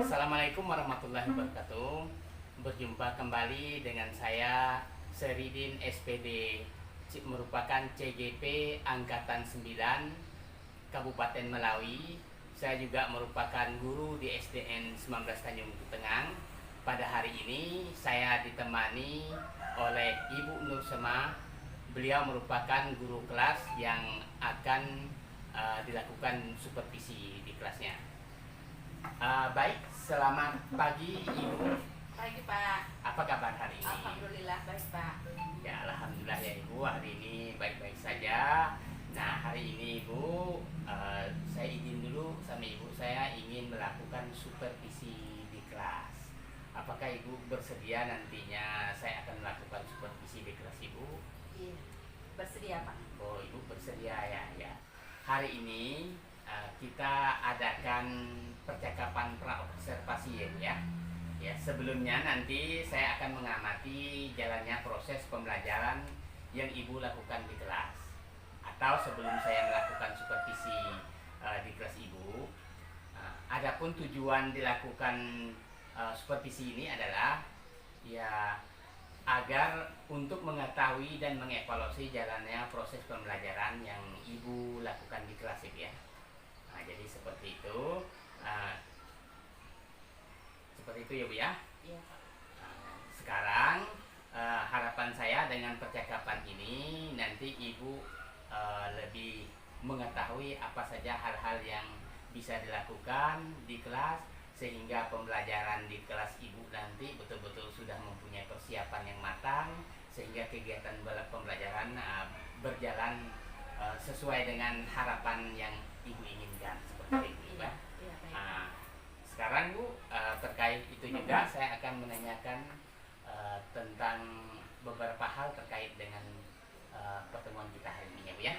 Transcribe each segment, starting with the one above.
Assalamualaikum warahmatullahi wabarakatuh. Berjumpa kembali dengan saya Seridin SPD, merupakan CGP Angkatan 9 Kabupaten Melawi. Saya juga merupakan guru di SDN 19 Tanjung Tengang. Pada hari ini saya ditemani oleh Ibu Nur Sema. Beliau merupakan guru kelas yang akan dilakukan supervisi di kelasnya. Baik, selamat pagi Ibu. Pagi Pak. Apa kabar hari ini? Alhamdulillah baik Pak. Ya, alhamdulillah ya Ibu, hari ini baik-baik saja. Nah, hari ini Ibu, saya izin dulu sama Ibu, saya ingin melakukan supervisi di kelas. Apakah Ibu bersedia nantinya saya akan melakukan supervisi di kelas Ibu? Iya, bersedia Pak. Oh, Ibu bersedia ya. Hari ini kita adakan percakapan praobservasi ya. Ya, sebelumnya nanti saya akan mengamati jalannya proses pembelajaran yang Ibu lakukan di kelas. Atau sebelum saya melakukan supervisi di kelas Ibu. Adapun tujuan dilakukan supervisi ini adalah ya agar untuk mengetahui dan mengevaluasi jalannya proses pembelajaran yang Ibu lakukan di kelas Ibu ya. Nah, jadi seperti itu. Seperti itu ya Bu ya. Iya. Sekarang harapan saya dengan percakapan ini nanti Ibu lebih mengetahui apa saja hal-hal yang bisa dilakukan di kelas, sehingga pembelajaran di kelas Ibu nanti betul-betul sudah mempunyai persiapan yang matang, sehingga kegiatan pembelajaran berjalan sesuai dengan harapan yang Ibu inginkan seperti itu ya. Iya, baik. Sekarang Bu, terkait itu juga saya akan menanyakan tentang beberapa hal terkait dengan pertemuan kita hari ini ya Bu ya.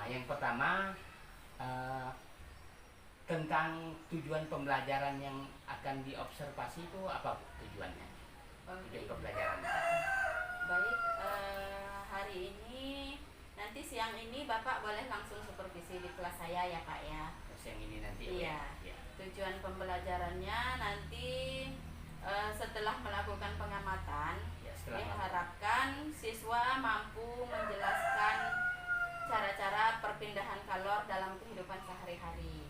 Yang pertama tentang tujuan pembelajaran yang akan diobservasi itu apa Bu tujuannya? Tujuan pembelajaran. Baik, hari ini nanti siang ini Bapak boleh langsung supervisi di kelas saya ya Pak ya. Yang ini nanti Iya. ya. Tujuan pembelajarannya nanti setelah melakukan pengamatan, diharapkan siswa mampu menjelaskan cara-cara perpindahan kalor dalam kehidupan sehari-hari.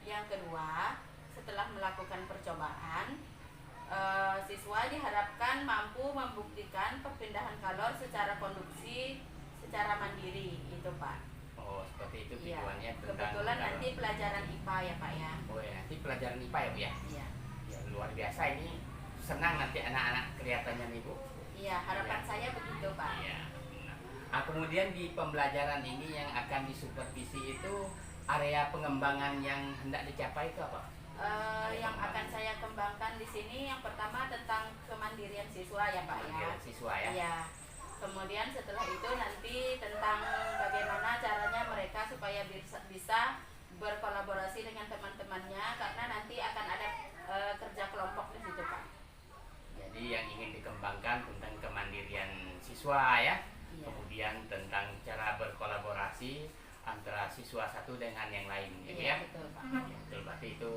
Yang kedua, setelah melakukan percobaan, siswa diharapkan mampu membuktikan perpindahan kalor secara konduksi, secara mandiri, itu Pak. Oh, seperti itu Iya. tujuannya. Kebetulan nanti pelajaran IPA ya Pak ya. Oh ya, nanti pelajaran IPA ya Bu ya. Iya. Ya, luar biasa ini, senang nanti anak-anak kelihatannya nih Bu. Iya, harapan saya begitu Pak. Iya. Nah, kemudian di pembelajaran ini yang akan disupervisi itu area pengembangan yang hendak dicapai itu apa? Yang akan saya kembangkan di sini yang pertama tentang kemandirian siswa ya Pak ya. Kemandirian siswa ya. Iya. Kemudian setelah itu nanti tentang bagaimana caranya mereka supaya bisa berkolaborasi dengan teman-temannya, karena nanti akan ada kerja kelompok di situ Pak. Jadi yang ingin dikembangkan tentang kemandirian siswa ya. Iya. Kemudian tentang cara berkolaborasi antara siswa satu dengan yang lain gitu Iya, ya. betul Pak. Ya, betul, berarti itu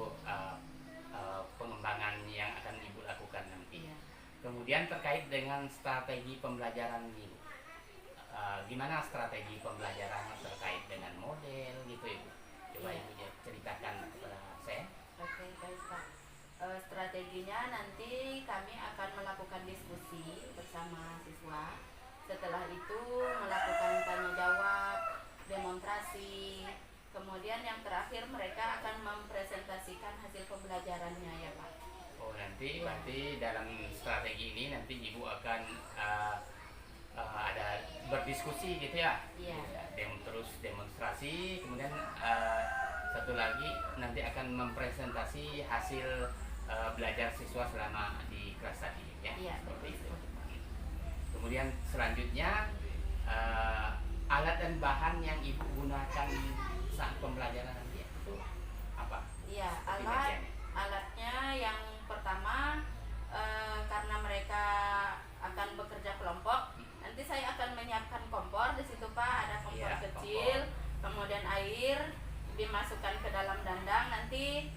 pengembangan yang akan Ibu lakukan nanti. Iya. Kemudian terkait dengan strategi pembelajaran Ibu, gimana strategi pembelajaran terkait dengan model gitu Ibu? Coba Iya. Ibu ceritakan kepada saya. Oke, baik Pak. Strateginya nanti kami akan melakukan diskusi bersama siswa. Setelah itu melakukan tanya jawab, demonstrasi. Kemudian yang terakhir mereka akan mempresentasikan hasil pembelajarannya ya Pak. Oh, nanti Ya. berarti dalam strategi ini nanti Ibu akan ada berdiskusi gitu ya. Iya. Terus demonstrasi, kemudian satu lagi nanti akan mempresentasi hasil belajar siswa selama di kelas tadi ya. Iya, Seperti itu. betul. Kemudian selanjutnya alat dan bahan yang Ibu gunakan saat pembelajaran nanti itu apa? Iya, Seperti alatnya yang pertama karena mereka akan bekerja kelompok, nanti saya akan menyiapkan kompor di situ Pak, ada kompor Iya, kecil, kompor. kemudian air dimasukkan ke dalam dandang, nanti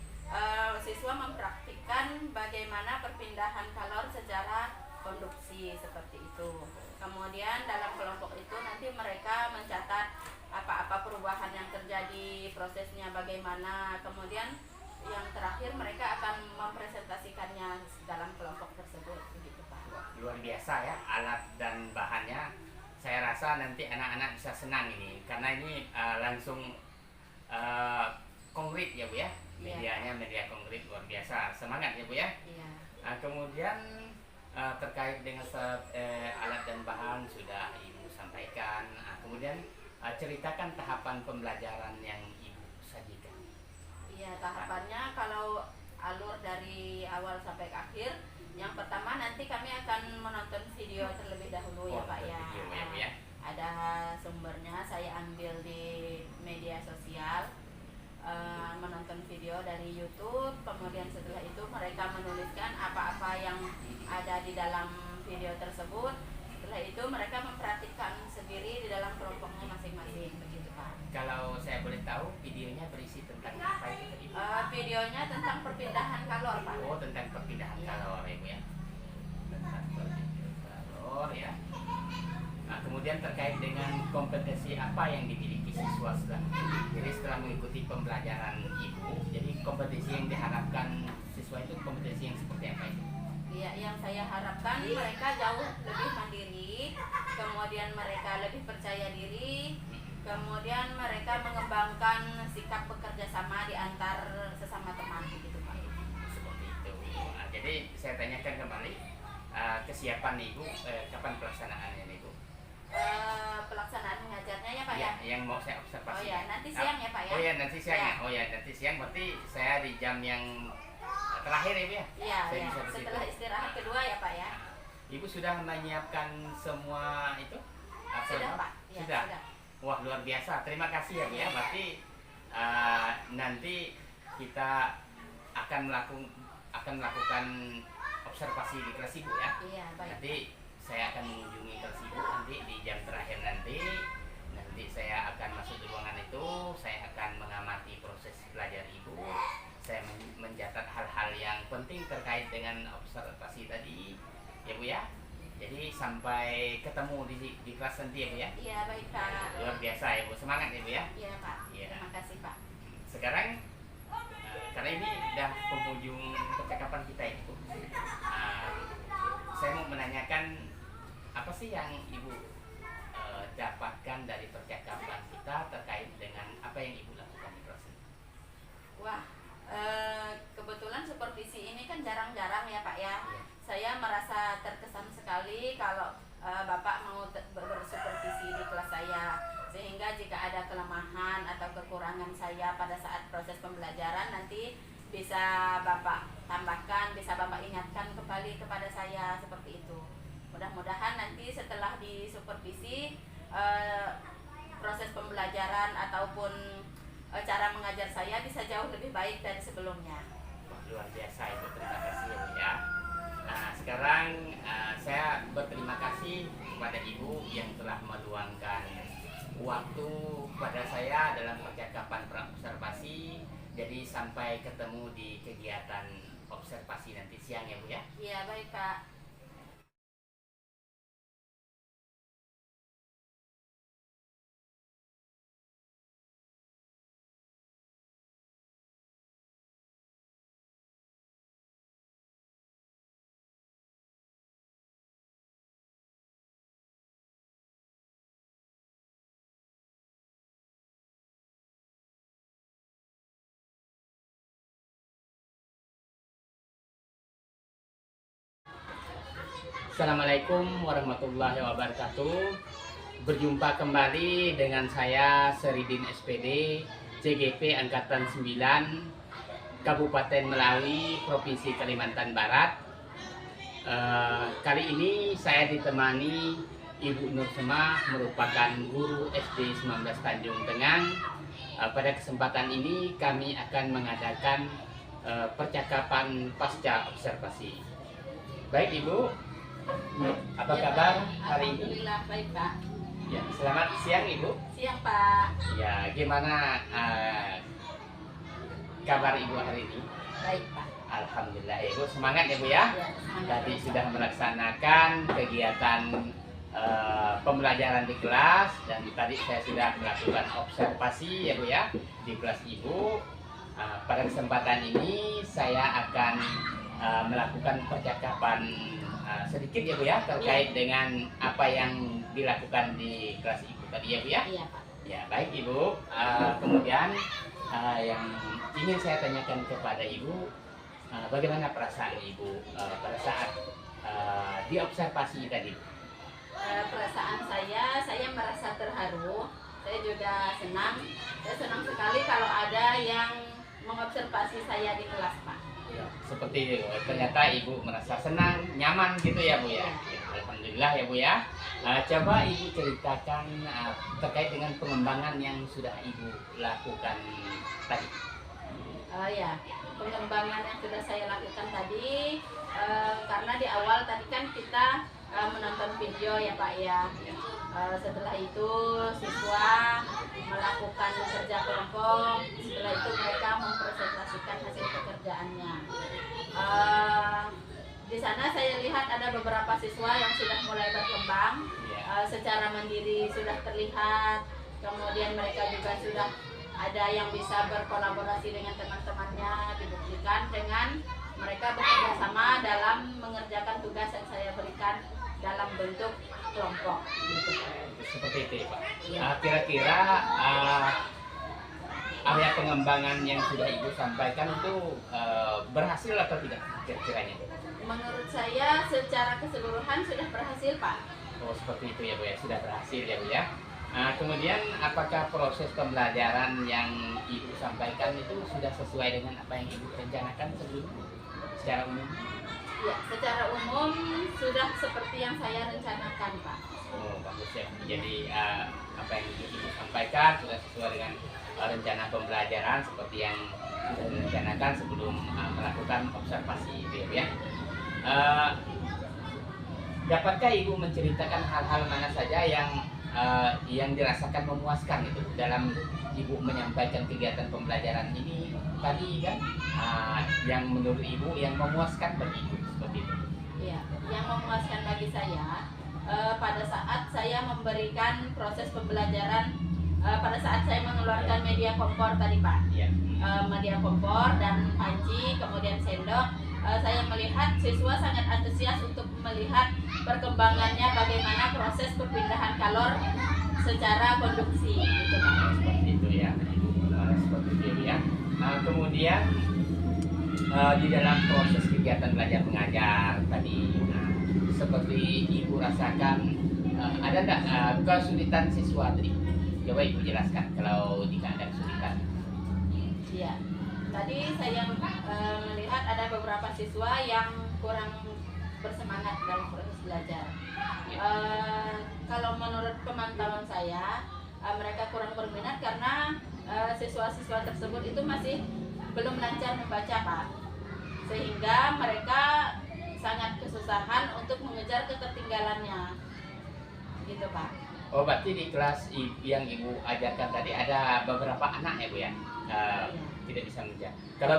siswa mempraktikkan bagaimana perpindahan kalor secara konduksi seperti itu. Kemudian dalam kelompok itu nanti mereka mencatat apa-apa perubahan yang terjadi, prosesnya bagaimana. Kemudian yang terakhir mereka akan mempresentasikannya dalam kelompok tersebut, begitu Pak. Luar biasa ya alat dan bahannya. Saya rasa nanti anak-anak bisa senang ini karena ini langsung konkret ya Bu ya. Medianya media konkret luar biasa. Semangat ya Bu ya. Iya. Kemudian terkait dengan alat dan bahan sudah Ibu sampaikan. Kemudian ceritakan tahapan pembelajaran yang Ibu sajikan. Iya, tahapannya kalau alur dari awal sampai ke akhir, yang pertama nanti kami akan menonton video terlebih dahulu ya Pak ya. Video ya, Bu ya. Ada sumbernya, saya ambil di media sosial, menonton video dari YouTube. Kemudian setelah itu mereka menuliskan apa-apa yang ada di dalam video tersebut. Setelah itu mereka mempraktikkan sendiri di dalam kelompoknya masing-masing, begitu Pak. Kalau saya boleh tahu videonya berisi tentang apa itu tadi? Videonya tentang perpindahan kalor Pak. Oh, tentang perpindahan kalor ya Bu ya. Tentang perpindahan kalor ya. Kemudian terkait dengan kompetensi apa yang dimiliki siswa setelah mengikuti pembelajaran Ibu. Jadi kompetensi yang diharapkan siswa itu kompetensi yang seperti apa itu? Ya, yang saya harapkan mereka jauh lebih mandiri, kemudian mereka lebih percaya diri, kemudian mereka mengembangkan sikap bekerja sama di antar sesama teman gitu Pak. Seperti itu. Jadi saya tanyakan kembali kesiapan Ibu, kapan pelaksanaannya Ibu? Pelaksanaan mengajarnya ya Pak ya? Yang mau saya observasi. Oh ya, nanti siang ya Pak ya? Oh ya, nanti siang ya. Ya. Oh ya, nanti siang berarti saya di jam yang terakhir ya Bu ya? Iya, Saya ya. bisa di situ. Setelah istirahat kedua ya Pak ya? Ibu sudah menyiapkan semua itu? Sudah Pak. Ya, Sudah. sudah. Wah, luar biasa. Terima kasih ya Bu ya. Berarti nanti kita akan melakukan observasi di kelas Ibu ya. Iya, baik. Nanti saya akan mengunjungi kelas Ibu nanti di jam terakhir nanti saya akan masuk di ruangan itu, saya akan mengamati proses belajar Ibu, saya mencatat hal-hal yang penting terkait dengan observasi tadi ya Bu ya. Jadi sampai ketemu di kelas nanti ya Bu ya. Iya, baik Pak. Luar biasa ya Bu, semangat ya Bu ya. Iya Pak. Iya. Terima kasih Pak. Sekarang karena ini udah penghujung percakapan kita ini Bu, saya mau menanyakan apa sih yang Ibu dapatkan dari percakapan kita terkait dengan apa yang Ibu lakukan di kelas ini? Wah, kebetulan supervisi ini kan jarang-jarang ya Pak ya. Iya. Saya merasa terkesan sekali kalau Bapak mau bersupervisi di kelas saya, sehingga jika ada kelemahan atau kekurangan saya pada saat proses pembelajaran nanti bisa Bapak tambahkan, bisa Bapak ingatkan kembali kepada saya seperti itu. Mudah-mudahan nanti setelah disupervisi proses pembelajaran ataupun cara mengajar saya bisa jauh lebih baik dari sebelumnya. Wah, luar biasa itu, terima kasih ya Bu ya. Sekarang saya berterima kasih kepada Ibu yang telah meluangkan waktu pada saya dalam percakapan praobservasi. Jadi sampai ketemu di kegiatan observasi nanti siang ya Bu ya. Iya, baik Pak. Assalamualaikum warahmatullahi wabarakatuh. Berjumpa kembali dengan saya Seridin SPD, CGP Angkatan 9, Kabupaten Melawi, Provinsi Kalimantan Barat. Kali ini saya ditemani Ibu Nur Semah, merupakan guru SD 19 Tanjung Tengah. Pada kesempatan ini kami akan mengadakan percakapan pasca observasi. Baik Ibu, apa Ya, kabar Pak. hari ini? Alhamdulillah baik Pak. Ya, selamat siang Ibu. Siang Pak. Ya, gimana kabar Ibu hari ini? Baik Pak. Alhamdulillah Ibu, semangat ya Bu ya. Ya, semangat. Tadi sudah melaksanakan kegiatan pembelajaran di kelas, dan tadi saya sudah melakukan observasi ya Bu ya di kelas Ibu. Pada kesempatan ini saya akan melakukan percakapan sedikit ya Bu ya terkait dengan apa yang dilakukan di kelas Ibu tadi ya Bu ya. Iya Pak. Ya baik Ibu. Kemudian yang ingin saya tanyakan kepada Ibu, bagaimana perasaan Ibu pada saat diobservasi tadi? Perasaan saya merasa terharu. Saya juga senang. Saya senang sekali kalau ada yang mengobservasi saya di kelas Pak. Ya, seperti itu. Ternyata Ibu merasa senang, nyaman gitu ya Bu ya. Ya, Alhamdulillah ya Bu ya. Coba Ibu ceritakan terkait dengan pengembangan yang sudah Ibu lakukan tadi. Ya, pengembangan yang sudah saya lakukan tadi, karena di awal tadi kan kita menonton video ya Pak ya. Setelah itu siswa melakukan kerja kelompok. Setelah itu mereka mempresentasikan hasil pekerjaannya. Di sana saya lihat ada beberapa siswa yang sudah mulai berkembang, secara mandiri sudah terlihat. Kemudian mereka juga sudah ada yang bisa berkolaborasi dengan teman-temannya, dibuktikan dengan mereka bekerja sama dalam mengerjakan tugas yang saya berikan dalam bentuk kelompok. Seperti itu ya Pak. Ya. Kira-kira area pengembangan yang sudah Ibu sampaikan itu berhasil atau tidak kira-kiranya? Menurut saya secara keseluruhan sudah berhasil Pak. Oh seperti itu ya Bu ya, sudah berhasil ya Bu ya. Kemudian apakah proses pembelajaran yang Ibu sampaikan itu sudah sesuai dengan apa yang Ibu rencanakan sebelumnya secara umum? Ya, secara umum sudah seperti yang saya rencanakan Pak. Oh bagus ya. Jadi apa yang Ibu sampaikan sudah sesuai dengan rencana pembelajaran seperti yang sudah direncanakan sebelum melakukan observasi itu ya Bu ya. Dapatkah Ibu menceritakan hal-hal mana saja yang dirasakan memuaskan itu dalam Ibu menyampaikan kegiatan pembelajaran ini tadi kan, yang menurut Ibu yang memuaskan bagi Ibu seperti itu? Ya, yang memuaskan bagi saya pada saat saya memberikan proses pembelajaran, pada saat saya mengeluarkan media kompor tadi Pak. Iya. Media kompor dan panci, kemudian sendok, saya melihat siswa sangat antusias untuk melihat perkembangannya bagaimana proses perpindahan kalor secara konduksi gitu Pak. Seperti itu ya Ibu, seperti itu ya. Kemudian di dalam proses kegiatan belajar mengajar tadi, seperti Ibu rasakan ada nggak kesulitan siswa tadi? Coba Ibu jelaskan kalau jika ada kesulitan. Iya, tadi saya melihat ada beberapa siswa yang kurang bersemangat dalam proses belajar. Kalau menurut pemantauan saya, mereka kurang berminat karena siswa-siswa tersebut itu masih belum lancar membaca Pak, sehingga mereka sangat kesusahan untuk mengejar ketertinggalannya gitu Pak. Oh berarti di kelas yang Ibu ajarkan tadi ada beberapa anak ya Bu ya, tidak bisa mengejar. Kalau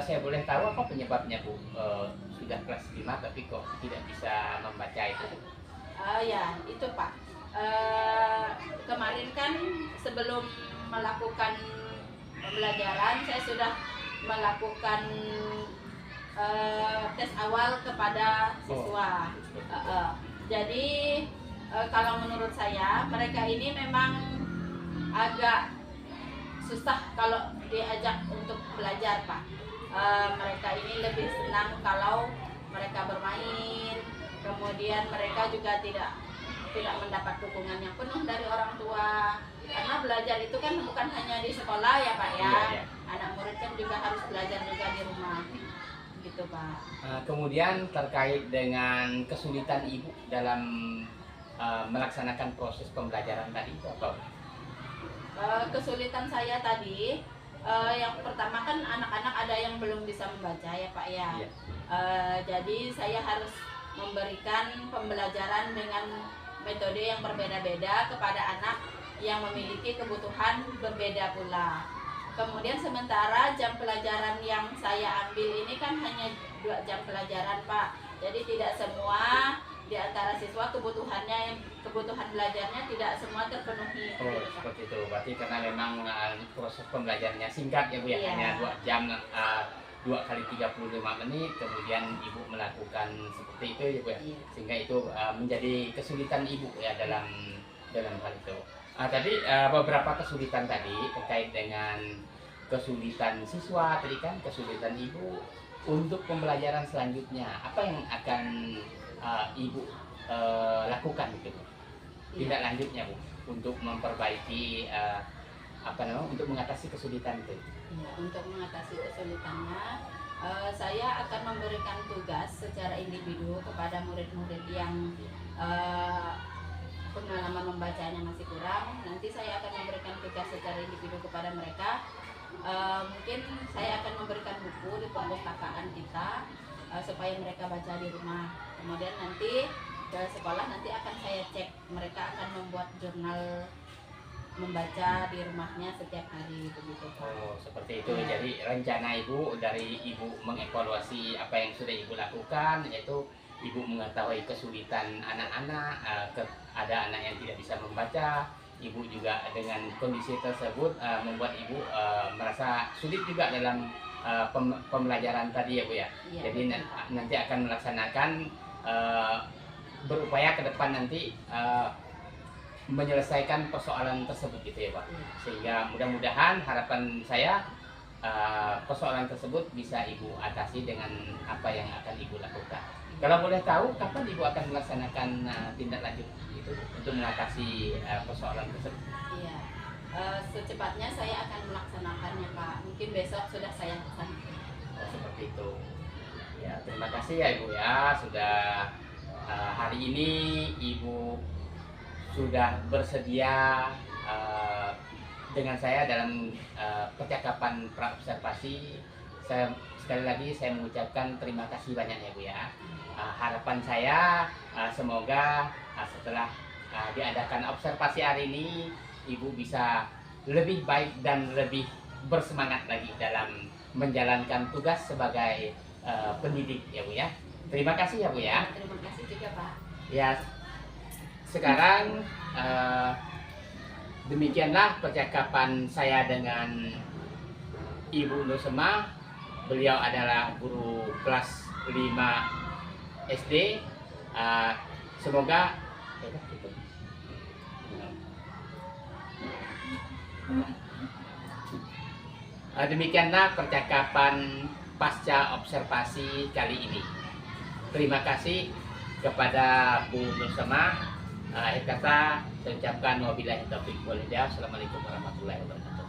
saya boleh tahu apa penyebabnya Bu, sudah kelas 5 tapi kok tidak bisa membaca itu? Ya itu Pak, kemarin kan sebelum melakukan pembelajaran saya sudah melakukan tes awal kepada siswa. Jadi kalau menurut saya mereka ini memang agak susah kalau diajak untuk belajar Pak. Mereka ini lebih senang kalau mereka bermain, kemudian mereka juga tidak mendapat dukungan yang penuh dari orang tua, karena belajar itu kan bukan hanya di sekolah ya Pak ya. Iya. Anak murid kan juga harus belajar juga di rumah gitu Pak. Kemudian terkait dengan kesulitan Ibu dalam melaksanakan proses pembelajaran tadi itu apa? Kesulitan saya tadi, yang pertama kan anak-anak ada yang belum bisa membaca ya Pak ya. Iya. Jadi saya harus memberikan pembelajaran dengan metode yang berbeda-beda kepada anak yang memiliki kebutuhan berbeda pula. Kemudian sementara jam pelajaran yang saya ambil ini kan hanya 2 jam pelajaran, Pak. Jadi tidak semua di antara siswa kebutuhan belajarnya tidak semua terpenuhi. Oh, seperti itu. Berarti karena memang proses pembelajarannya singkat ya Bu ya, Iya. hanya 2 jam, 2 kali 35 menit, kemudian Ibu melakukan seperti itu ya Bu ya. Iya. Sehingga itu menjadi kesulitan Ibu ya dalam hal itu. Tadi beberapa kesulitan tadi terkait dengan kesulitan siswa tadi kan, kesulitan Ibu untuk pembelajaran selanjutnya. Apa yang akan Ibu lakukan gitu Bu? Tindak lanjutnya Bu untuk memperbaiki untuk mengatasi kesulitan itu. Ya, untuk mengatasi kesulitannya, saya akan memberikan tugas secara individu kepada murid-murid yang pengalaman membacanya masih kurang. Nanti saya akan memberikan tugas secara individu kepada mereka. Mungkin saya akan memberikan buku di perpustakaan kita supaya mereka baca di rumah. Kemudian nanti ke sekolah nanti akan saya cek, mereka akan membuat jurnal membaca di rumahnya setiap hari begitu. Oh, seperti itu. Jadi rencana Ibu dari Ibu mengevaluasi apa yang sudah Ibu lakukan, yaitu Ibu mengetahui kesulitan anak-anak, ada anak yang tidak bisa membaca. Ibu juga dengan kondisi tersebut membuat Ibu merasa sulit juga dalam pembelajaran tadi ya Bu ya. Iya, Jadi nanti akan melaksanakan berupaya ke depan nanti menyelesaikan persoalan tersebut gitu ya Pak. Sehingga mudah-mudahan harapan saya persoalan tersebut bisa Ibu atasi dengan apa yang akan Ibu lakukan. Kalau boleh tahu kapan Ibu akan melaksanakan tindak lanjut itu untuk mengatasi persoalan tersebut? Iya, secepatnya saya akan melaksanakannya Pak. Mungkin besok sudah saya laksanakan. Oh, seperti itu. Ya, terima kasih ya Ibu ya sudah hari ini Ibu sudah bersedia dengan saya dalam percakapan praobservasi. Sekali lagi saya mengucapkan terima kasih banyak ya Bu ya. Harapan saya semoga setelah diadakan observasi hari ini Ibu bisa lebih baik dan lebih bersemangat lagi dalam menjalankan tugas sebagai pendidik ya Bu ya. Terima kasih ya Bu ya. Terima kasih juga Pak. Ya, sekarang demikianlah percakapan saya dengan Ibu Nur Sema. Beliau adalah guru kelas 5 SD. Semoga demikianlah percakapan pasca observasi kali ini. Terima kasih kepada Bu Nur Sema. Akhir kata saya ucapkan wabillahi taufiq wal hidayah. Assalamualaikum warahmatullahi wabarakatuh.